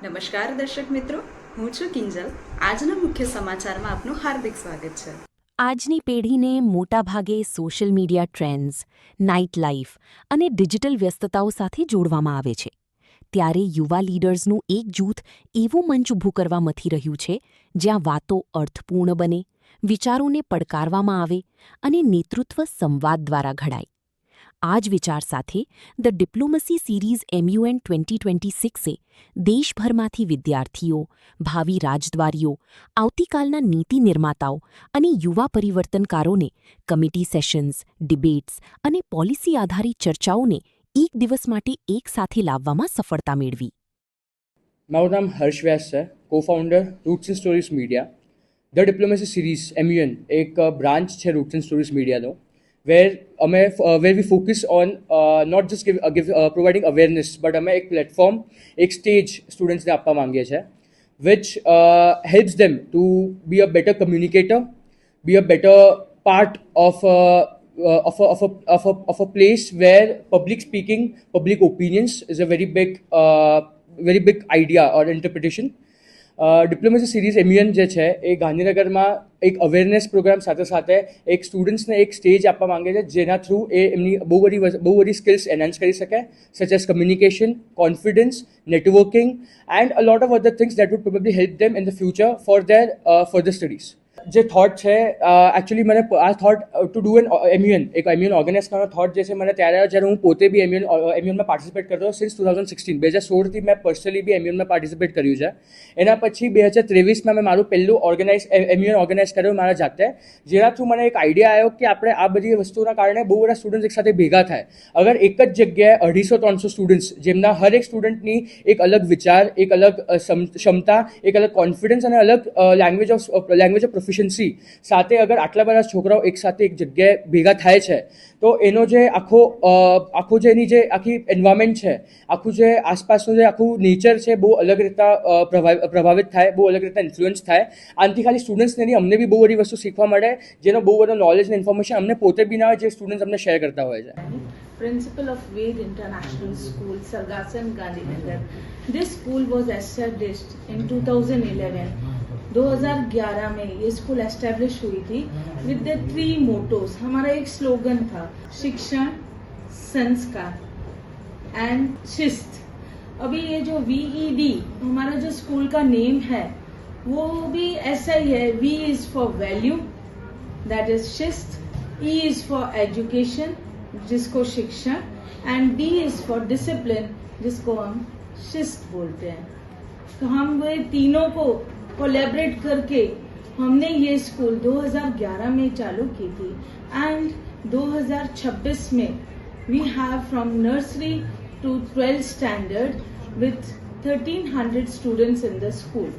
નમસ્કાર દર્શક મિત્રો, હું છું કિંજલ. આજના મુખ્ય સમાચારમાં આપનું હાર્દિક સ્વાગત છે. આજની પેઢીને મોટાભાગે social media trends, night life અને ડિજિટલ વ્યસ્તતાઓ સાથે જોડવામાં આવે છે. ત્યારે યુવા લીડર્સનું એક જૂથ એવું મંચ ઊભું કરવા મથી રહ્યું છે જ્યાં વાતો અર્થપૂર્ણ બને, વિચારોને પડકારવામાં આવે અને નેતૃત્વ સંવાદ દ્વારા ઘડાય. આ જ વિચાર સાથે ધ ડિપ્લોમસી સિરીઝ MUN 2026એ દેશભરમાંથી વિદ્યાર્થીઓ, ભાવિ રાજદ્વારીઓ, આવતીકાલના નીતિ નિર્માતાઓ અને યુવા પરિવર્તનકારોને કમિટી સેશન્સ, ડિબેટ્સ અને પોલિસી આધારિત ચર્ચાઓને એક દિવસ માટે એક સાથે લાવવામાં સફળતા મેળવી. મારું નામ હર્ષ વ્યાસ છે, co-founder roots and stories media. The diplomacy series MUN એક બ્રાન્ચ છે રૂટ્સ એન્ડ સ્ટોરીઝ મીડિયાનો, where we focus on not just providing awareness, but અમે એક પ્લેટફોર્મ, એક સ્ટેજ સ્ટુડન્ટ્સને આપવા માંગીએ છીએ, which helps them to be a better communicator, be a better part of a place where public speaking, public opinions is a very big idea or interpretation. Diplomacy series MUN જે છે એ ગાંધીનગરમાં એક awareness programme સાથે સાથે એક સ્ટુડન્ટ્સને એક stage આપવા માંગે છે જેના થ્રુ એ એમની બહુ બધી સ્કિલ્સ એનહાન્સ કરી શકે, such as communication, confidence, networking and a lot of other things that would probably help them in the future for their further studies. જે થોટ છે એકચ્યુઅલી મને આ thought to do an MUN, એક MUN organise કરવાનો thought જે છે મને ત્યારે જ્યારે હું પોતે બી MUNમાં પાર્ટિસિપેટ કરતો સિન્સ 2016. 2016થી મેં પર્સનલી બી MUNમાં પાર્ટિસિપેટ કર્યું છે. એના પછી 2023માં મેં મારું પહેલું MUN ઓર્ગેનાઇઝ કર્યું મારા જાતે, જેના થ્રુ મને એક આઈડિયા આવ્યો કે આપણે આ બધી વસ્તુના કારણે બહુ બધા સ્ટુડન્ટ્સ એક સાથે ભેગા થાય. અગર એક જ જગ્યાએ 250-300 સ્ટુડન્ટ્સ, જેમના હરેક સ્ટુડન્ટની એક અલગ વિચાર, એક અલગ ક્ષમતા, એક અલગ કોન્ફિડન્સ અને અલગ લેંગ્વેજ ઓફ પ્રોફિશન્સી સાથે અગર આટલા બધા છોકરાઓ એક સાથે એક જગ્યાએ ભેગા થાય છે તો એનો જે આખો જે એની જે આખી એન્વાયરમેન્ટ છે, આખું જે આસપાસનું જે આખું નેચર છે બહુ અલગ રીતના પ્રભાવિત થાય, બહુ અલગ રીતના ઇન્ફ્લુઅન્સ થાય. આનાથી ખાલી સ્ટુડન્ટ્સને નહીં, અમને બી બહુ બધી વસ્તુ શીખવા મળે, જેનો બહુ બધો નોલેજ અને ઇન્ફોર્મેશન અમને પોતે બી ના હોય, જે સ્ટુડન્ટ્સ અમને શેર કરતા હોય છે. Principal of Ved International School, Sargassam, Gandhinagar. This school was established in 2011. 2011 में ये स्कूल एस्टेब्लिश हुई थी विद द 3 मोटोज. हमारा एक स्लोगन था, शिक्षण, संस्कार एंड शिस्त. अभी ये जो VED हमारा जो स्कूल का नेम है वो भी ऐसा ही है. V is for value, that is शिस्त. E is for education, जिसको शिक्षण, and D is for discipline, जिसको हम शिस्त बोलते हैं. तो हम वे तीनों को कोलैबोरेट करके हमने ये स्कूल 2011 में चालू की थी एंड 2026 में we have from nursery to 12th standard with 1300 students in the school.